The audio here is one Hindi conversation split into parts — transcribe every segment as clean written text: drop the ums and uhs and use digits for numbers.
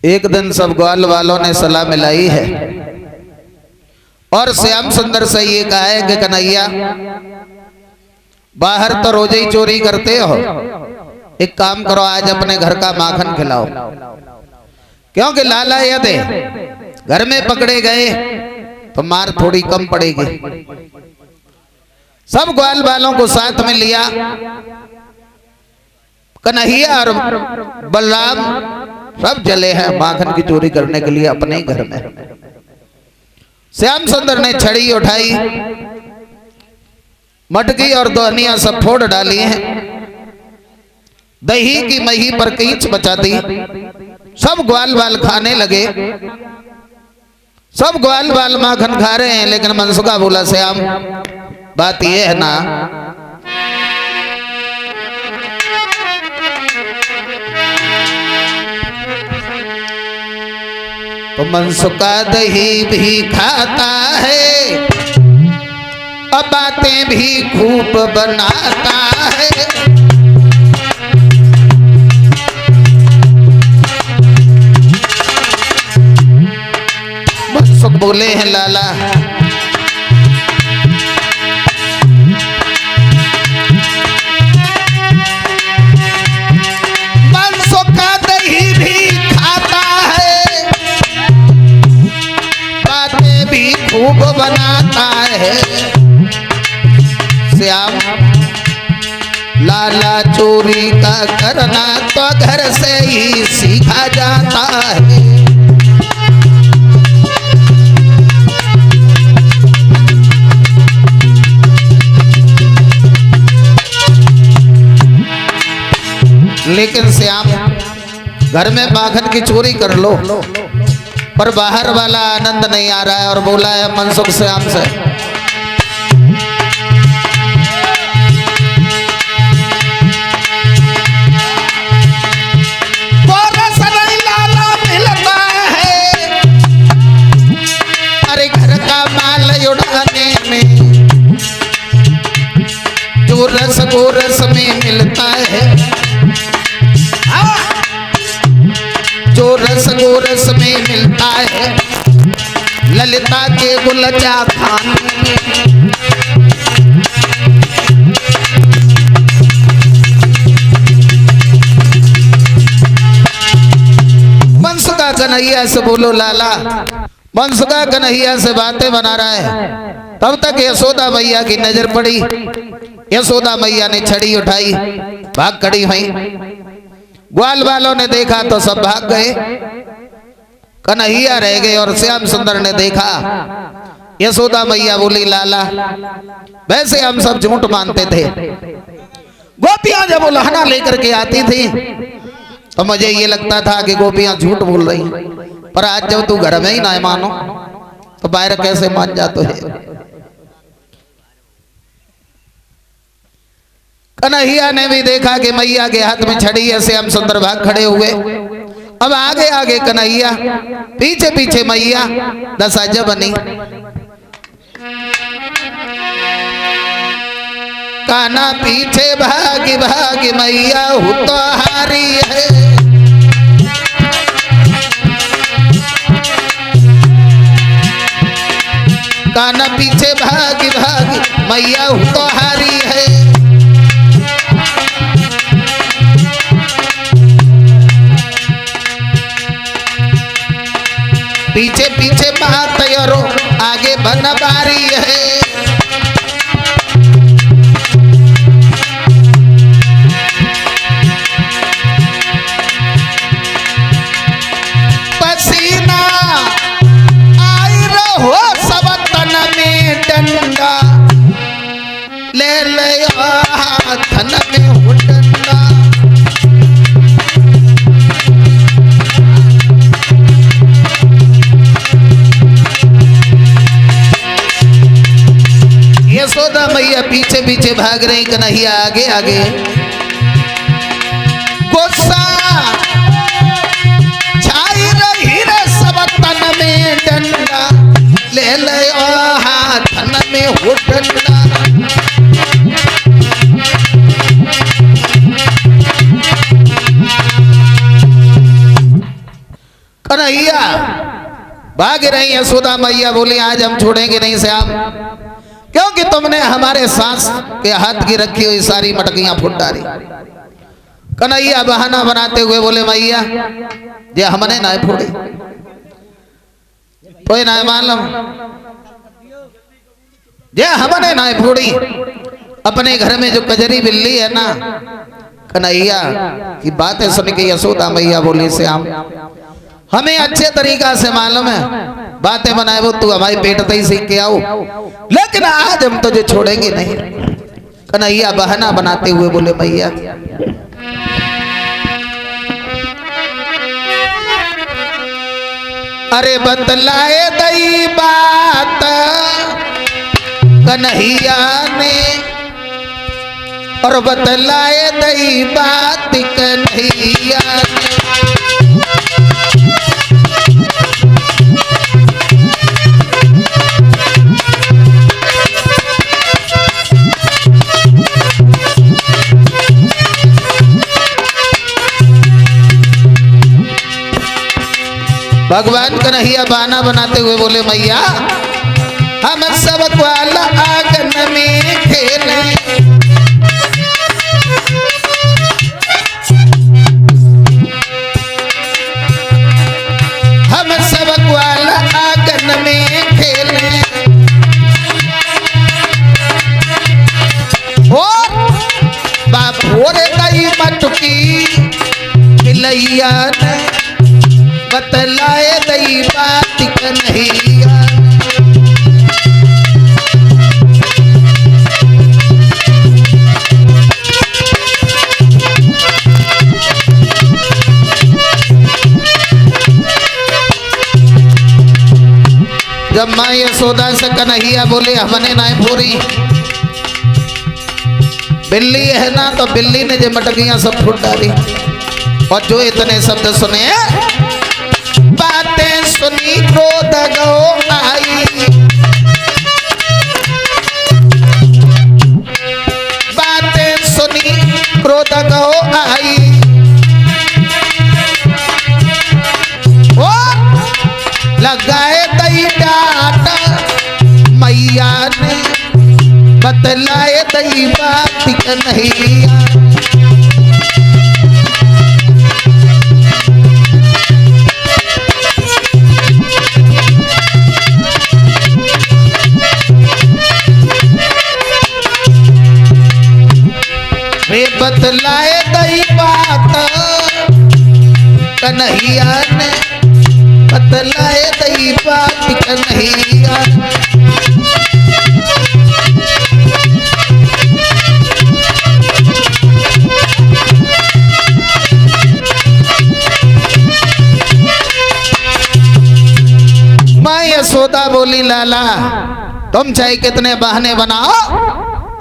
एक दिन सब ग्वाल वालों ने सलाह मिलाई है और श्याम सुंदर से ये कहा है कि कन्हैया बाहर तो रोज ही चोरी करते हो, एक काम करो आज अपने घर का माखन खिलाओ, क्योंकि लाला यदि घर में पकड़े गए तो मार थोड़ी कम पड़ेगी। सब ग्वाल वालों को साथ में लिया, कन्हैया और बलराम सब चले हैं माखन की चोरी करने के लिए अपने ही घर में। श्याम सुंदर ने छड़ी उठाई, मटकी और दोहनिया सब फोड़ डाली हैं, दही की मही पर कीच बचा दी। सब ग्वाल वाल खाने लगे, सब ग्वाल वाल माखन खा रहे हैं, लेकिन मनसुखा बोला श्याम बात यह है ना, तो मनसुखा दही भी खाता है और बातें भी खूब बनाता है। मनसुख बोले हैं लाला मनसुखा दही भी खाता है, बातें भी खूब बनाता है। श्याम लाला चोरी का करना तो घर से ही सीखा जाता है। लेकिन श्याम घर में माखन की चोरी कर लो, पर बाहर वाला आनंद नहीं आ रहा है और बोला है मनसुख श्याम से रस नहीं लाला मिलता है, अरे घर का माल उड़ाने में जो रस वो रस में मिलता है, जो रस गोरस में मिलता है ललिता के गुलजा खान में। मनसुखा कन्हैया से बोलो लाला, मनसुखा कन्हैया से बातें बना रहा है। तब तक यशोदा मैया की नजर पड़ी, यशोदा मैया ने छड़ी उठाई, भाग खड़ी हुई। ग्वाल वालों ने देखा तो सब भाग गए, कन्हैया रह गए और श्याम सुंदर ने देखा। यशोदा मैया बोली लाला वैसे हम सब झूठ मानते थे, गोपियां जब उल्हाना लेकर के आती थी तो मुझे ये लगता था कि गोपियां झूठ बोल रही, पर आज जब तू घर में ही ना मानो तो बाहर कैसे मान जाते है। कन्हैया ने भी देखा कि मैया के हाथ में छड़ी है, श्याम सुंदर भाग खड़े हुए। अब आगे आगे कन्हैया, पीछे पीछे मैया, दशाजा बनी। काना पीछे भागी भागी मैया हूँ तो हारी है, काना पीछे भागी भागी मैया हूँ तो हारी है। पीछे पीछे महातयरो आगे बनबारी है, पसीना आई रहो सब तन में डंडा, ले ले थन में हो डंडा। यशोदा मैया पीछे पीछे भाग रही, कन्हैया आगे आगे। गुस्सा छाई रही रे सब तन में डंडा, ले ले हाथन में हो डंडा। कन्हैया भाग रही यशोदा मैया बोली आज हम छोड़ेंगे नहीं श्याम, क्योंकि तुमने हमारे सांस के हाथ की रखी हुई सारी मटकियां फुट डाली। कन्हैया बहाना बनाते हुए बोले मैया ये हमने ना फोड़ी, कोई ना मालूम ये हमने ना फोड़ी। अपने घर में जो कजरी बिल्ली है ना, कन्हैया की बातें सुन के यशोदा मैया बोली श्याम हमें अच्छे तरीका से मालूम है, बातें बनाए वो तू हमारे पेट तक ही सीख के आओ, लेकिन आज हम तुझे छोड़ेंगे नहीं। कन्हैया बहाना बनाते हुए बोले मैया अरे बतलाए दई बात कन्हैया ने, और बतलाए दई बात कन्हैया ने। भगवान कन्हैया बहाना बनाते हुए बोले मैया हम सब ग्वाल आंगन में खेले, हम सब ग्वाल आंगन में खेले, और बापोर गई मटकी खिलैया ने, बतलाए दई बात कन्हैया। जब माँ यशोदा से कन्हैया बोले हमने ना पूरी, बिल्ली है ना तो बिल्ली ने जो मटकियां सब फुट डाली, और जो इतने शब्द सुने बातें सुनी क्रोध गो आई, बातें सुनी क्रोध गो आई, और लगाए दई डांट मैया ने, बतलाए दई बात कन्हैया। बतलाए दई बात कन्हैया ने, बतलाए दई बात कन्हैया। माँ यशोदा बोली लाला तुम चाहे कितने बहाने बनाओ,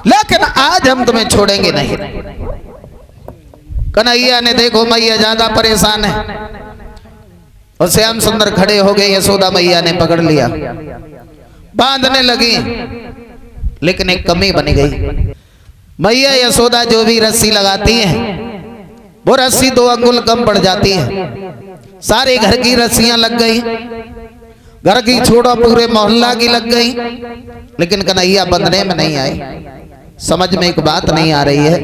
लेकिन आज हम तुम्हें छोड़ेंगे नहीं। कन्हैया ने देखो मैया ज्यादा परेशान है, और श्याम सुंदर खड़े हो गए, यशोदा मैया ने पकड़ लिया, बांधने लगी, लेकिन एक कमी बन गई। मैया यशोदा जो भी रस्सी लगाती हैं वो रस्सी 2 अंगुल कम पड़ जाती है। सारे घर की रस्सियां लग गई, घर की छोड़ो पूरे मोहल्ला की लग गई, लेकिन कन्हैया बंधने में नहीं आई। समझ में एक बात नहीं आ रही है।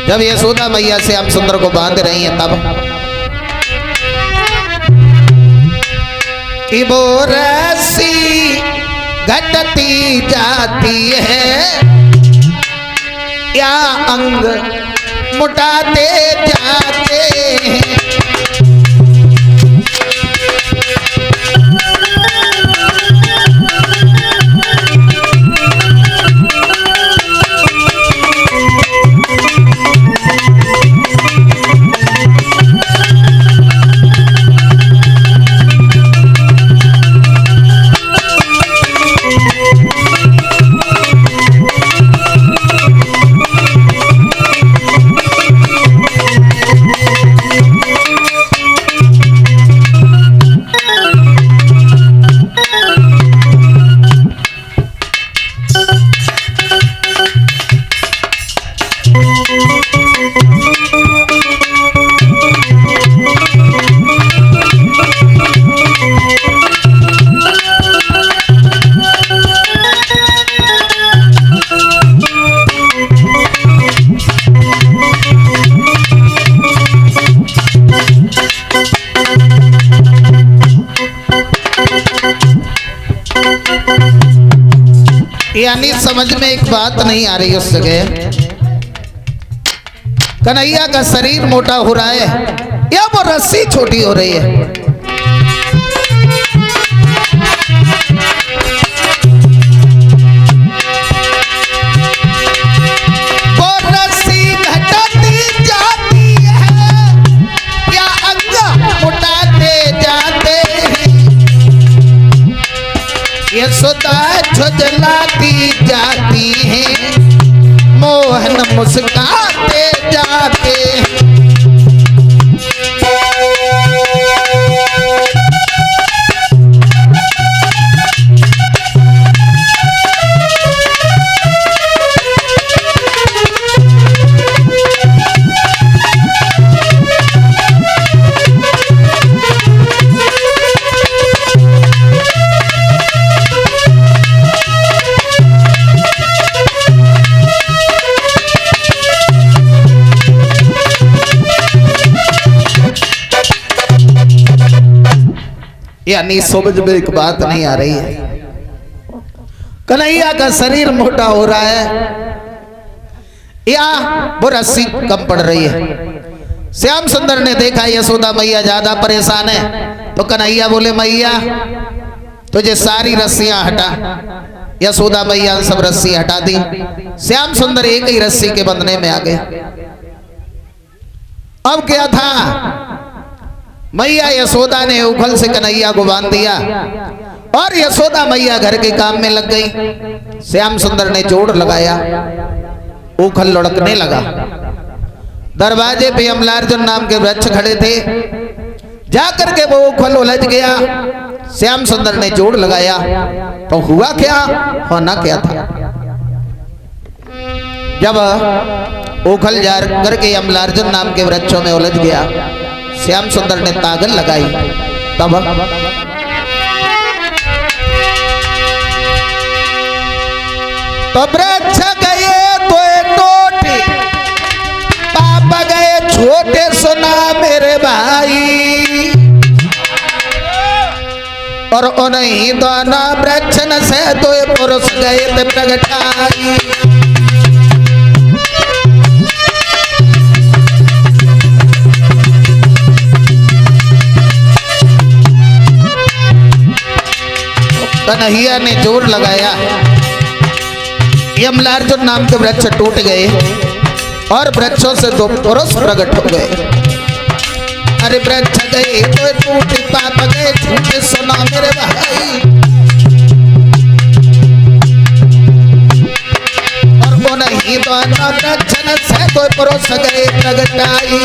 जब यशोदा मैया श्याम सुंदर को बांध रही है तब कि वो रस्सी घटती जाती है या अंग मुटाते जाते हैं। यानी समझ में एक बात नहीं आ रही उस जगह, कन्हैया का शरीर मोटा हो रहा है या वो रस्सी छोटी हो रही है। वो रस्सी घटाती जाती है या अंग मोटाते जाते हैं, यशोदा झुझलाती जाती है, मोहन मुस्काते जाते हैं। यानी समझ में एक बात नहीं आ रही है, कन्हैया का शरीर मोटा हो रहा है या वो रस्सी कम पड़ रही है। श्याम सुंदर ने देखा यशोदा मैया ज्यादा परेशान है, तो कन्हैया बोले मैया तुझे सारी रस्सियां हटा। यशोदा मैया सब रस्सी हटा दी, श्याम सुंदर एक ही रस्सी के बंधने में आ गए। अब क्या था, मैया यशोदा ने उखल से कन्हैया को बांध दिया और यशोदा मैया घर के काम में लग गई। श्याम सुंदर ने जोड़ लगाया, उखल लुढ़कने लगा। दरवाजे पे अमलार्जुन नाम के वृक्ष खड़े थे, जाकर के वो उखल उलझ गया। श्याम सुंदर ने जोड़ लगाया तो हुआ क्या, होना क्या था। जब उखल जा करके अमलार्जुन नाम के वृक्षों में उलझ गया, श्याम सुंदर ने तागन लगाई, तब वृक्ष गए तो टोटे, पाप गए छोटे, सुना मेरे भाई। और उन्हीं दोनों वृक्ष से तो पुरुष गए थे प्रगटाई। कन्हैया ने जोर लगाया, अमलार्जुन नाम के वृक्ष टूट गए और वृक्षों से दो पुरुष प्रकट हो गए। अरे वृक्ष गए तो टूटे, पाप गए छूटे, सुना मेरे भाई। और वो नहीं दोनों वृक्ष से दो पुरुष गए प्रगटाई।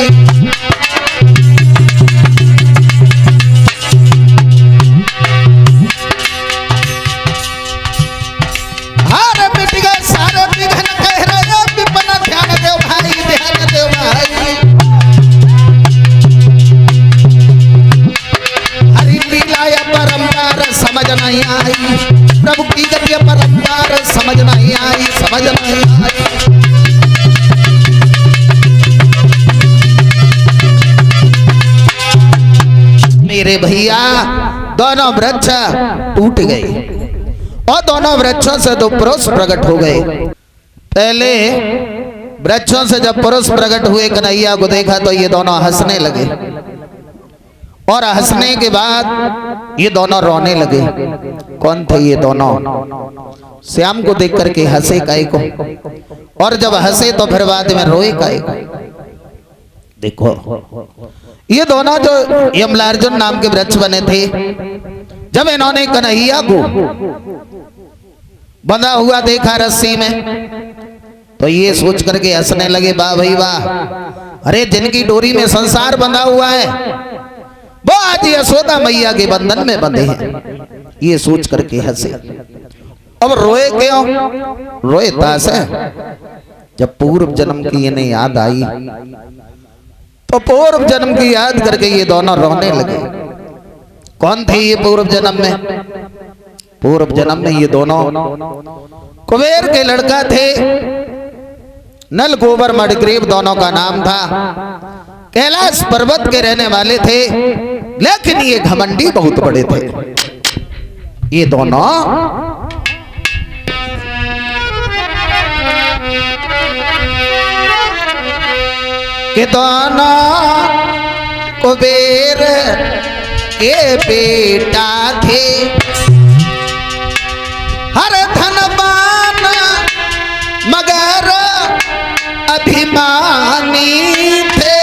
नहीं आई प्रभु की गति परंपरा, समझ नहीं आई, समझ नहीं आई। मेरे भैया दोनों वृक्ष टूट गए और दोनों वृक्षों से दो पुरुष प्रकट हो गए। पहले वृक्षों से जब पुरुष प्रकट हुए, कन्हैया को देखा तो ये दोनों हंसने लगे और हंसने के बाद ये दोनों रोने लगे। कौन थे ये दोनों? श्याम को देख करके हंसे काहे को, और जब हंसे तो फिर बाद में रोए काहे को। देखो ये दोनों जो अमलार्जुन नाम के वृक्ष बने थे, जब इन्होंने कन्हैया को बंधा हुआ देखा रस्सी में, तो ये सोच करके हंसने लगे, वाह भाई वाह, अरे जिनकी डोरी में संसार बंधा हुआ है वो आज यशोदा मैया के बंधन में बंधे हैं। ये सोच करके हंसे। अब रोए क्यों? रोए तास है, जब पूर्व जन्म की इन्हें याद आई तो पूर्व जन्म की याद करके ये दोनों रोने लगे। कौन थे ये पूर्व जन्म में? पूर्व जन्म में ये दोनों कुबेर के लड़का थे, नल गोबर मणिग्रीव दोनों का नाम था। कैलाश पर्वत के रहने वाले थे, लेकिन ये घमंडी बहुत बड़े थे। ये दोनों ये दोनों कुबेर के बेटा थे, हर धनवान मगर अभिमानी थे।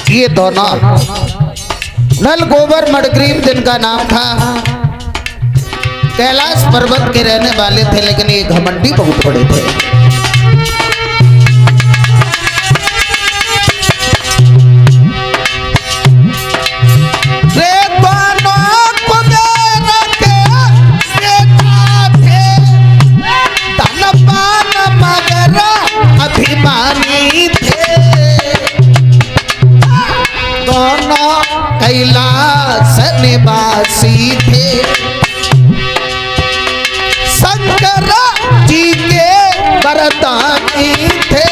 ये दोनों नल गोबर मडग्रीव जिनका नाम था, कैलाश पर्वत के रहने वाले थे, लेकिन ये घमंडी बहुत बड़े थे। अभिमानी थे, दोनों कैलाश निवासी थे, शंकर जी के वरदानी थे।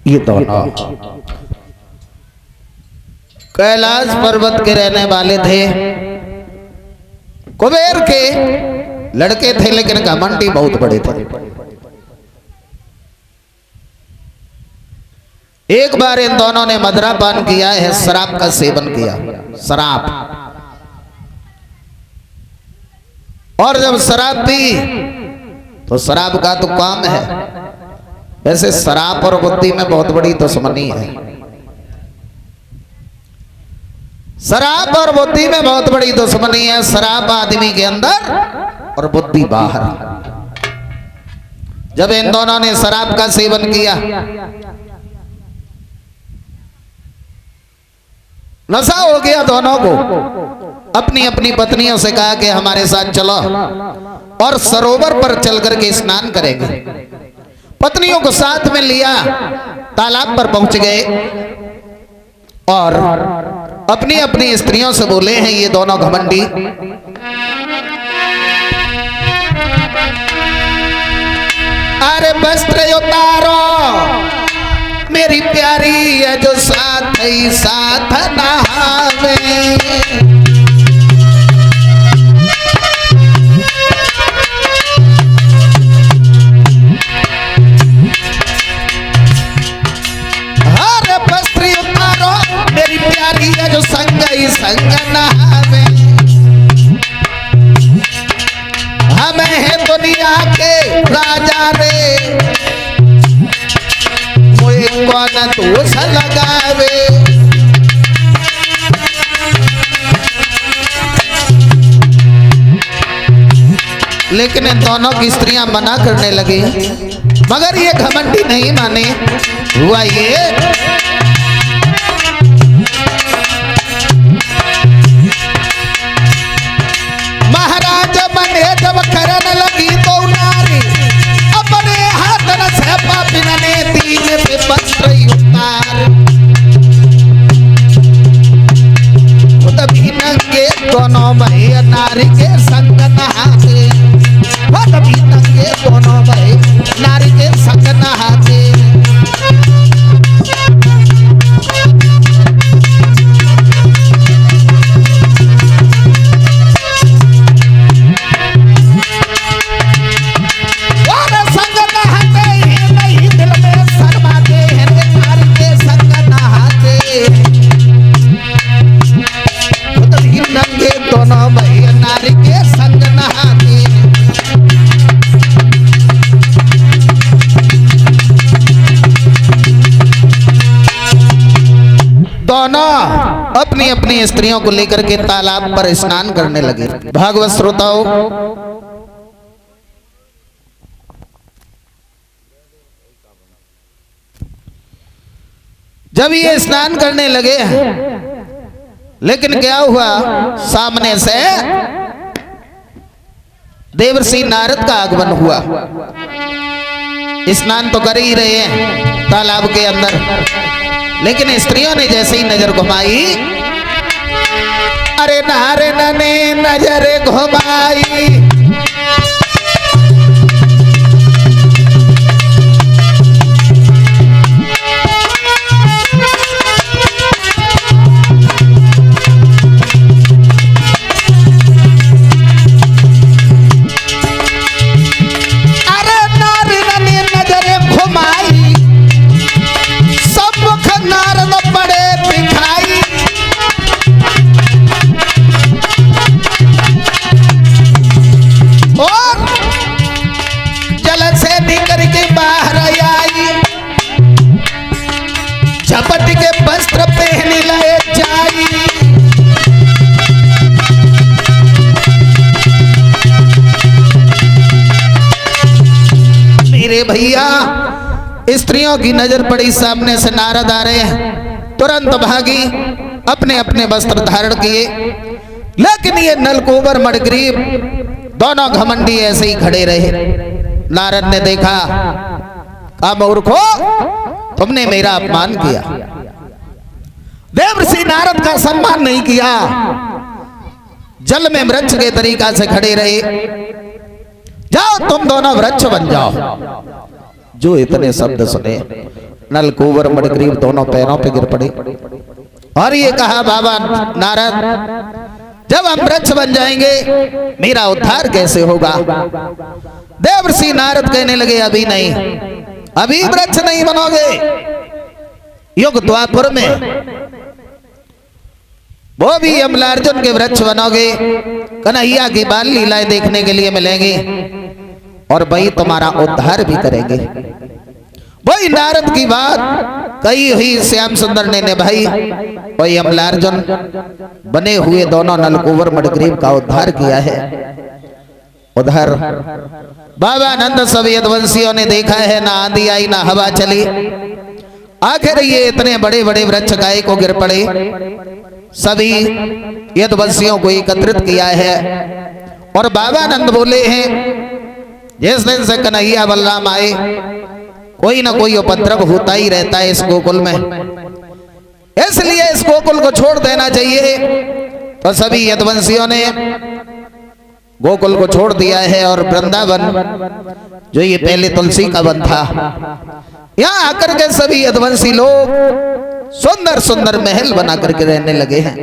ये दोनों कैलाश पर्वत के रहने वाले थे, कुबेर के लड़के थे, लेकिन घमंडी बहुत बड़े थे। एक बार इन दोनों ने मदिरापान किया है, शराब का सेवन किया, शराब। और जब शराब पी तो शराब का तो काम है, वैसे शराब और बुद्धि में बहुत बड़ी दुश्मनी है। शराब और बुद्धि में बहुत बड़ी दुश्मनी है। शराब आदमी के अंदर और बुद्धि बाहर। जब इन दोनों ने शराब का सेवन किया, नशा हो गया दोनों को, अपनी अपनी पत्नियों से कहा कि हमारे साथ चलो और सरोवर पर चल करके स्नान करेंगे। पत्नियों को साथ में लिया, तालाब पर पहुंच गए और अपनी अपनी स्त्रियों से बोले हैं ये दोनों घमंडी, अरे वस्त्र उतारो मेरी प्यारी है जो साथ ही साथ नहावे। जो संग ही संग नहावे, हमें है दुनिया के राजा रे, मुझे कौन दोष लगावे। लेकिन इन दोनों की स्त्रियां मना करने लगी, मगर ये घमंडी नहीं माने। हुआ ये महाराज बने जब करने लगी तो नारी अपने हाथ से पापिन ने तीन पे वस्त्र उतार, खुद भी नंगे दोनों भैया नारी के संग नहाते, खुद भी नंगे दोनों दोनों अपनी अपनी स्त्रियों को लेकर के तालाब पर स्नान करने लगे। भागवत श्रोताओं, जब ये स्नान करने लगे, लेकिन क्या हुआ, सामने से देवर्षि नारद का आगमन हुआ। स्नान तो कर ही रहे हैं तालाब के अंदर, लेकिन स्त्रियों ने जैसे ही नजर घुमाई, अरे नारद ने नजर घुमाई, झपट के वस्त्र पहने लाए जाई। मेरे भैया, स्त्रियों की नजर पड़ी, सामने से नारद आ रहे हैं, तुरंत भागी, अपने अपने वस्त्र धारण किए। लेकिन ये नलकूबर मणिग्रीव दोनों घमंडी ऐसे ही खड़े रहे। नारद ने देखा, कहा मूर्खो, तुमने मेरा अपमान किया, देवर्षि नारद का सम्मान नहीं किया, जल में वृक्ष के तरीका से खड़े रहे। जाओ तुम दोनों वृक्ष बन जाओ। जो इतने शब्द सुने, नलकूबर मणिग्रीव दोनों पैरों पे गिर पड़े और ये कहा, बाबा नारद, जब हम वृक्ष बन जाएंगे मेरा उद्धार कैसे होगा? देवर्षि नारद कहने लगे, अभी नहीं, अभी वृक्ष नहीं बनोगे। युग द्वापर में वो भी यमलार्जुन के वृक्ष बनोगे, कन्हैया की बाल लीलाएं देखने के लिए मिलेंगी और वही तुम्हारा उद्धार भी करेंगे। वही नारद की बात कही हुई श्याम सुंदर ने निभाई, वही यमलार्जुन बने हुए दोनों नलकूबर मणिग्रीव का उद्धार किया है। उधर बाबा नंद सब यदुवंशियों ने देखा है, ना आंधी आई ना हवा चली, आखिर ये इतने बड़े बड़े वृक्ष गाय को गिर पड़े। सभी यदुवंशियों को एकत्रित किया है और बाबा नंद बोले हैं, जिस दिन से कन्हैया बलराम आए कोई ना कोई उपद्रव होता ही रहता है इस गोकुल में, इसलिए इस गोकुल को छोड़ देना चाहिए। तो सभी यदुवंशियों ने गोकुल को छोड़ दिया है और वृंदावन, जो ये पहले तुलसी का वन था, यहाँ आकर के सभी यदुवंशी लोग सुंदर सुंदर महल बना करके रहने लगे हैं।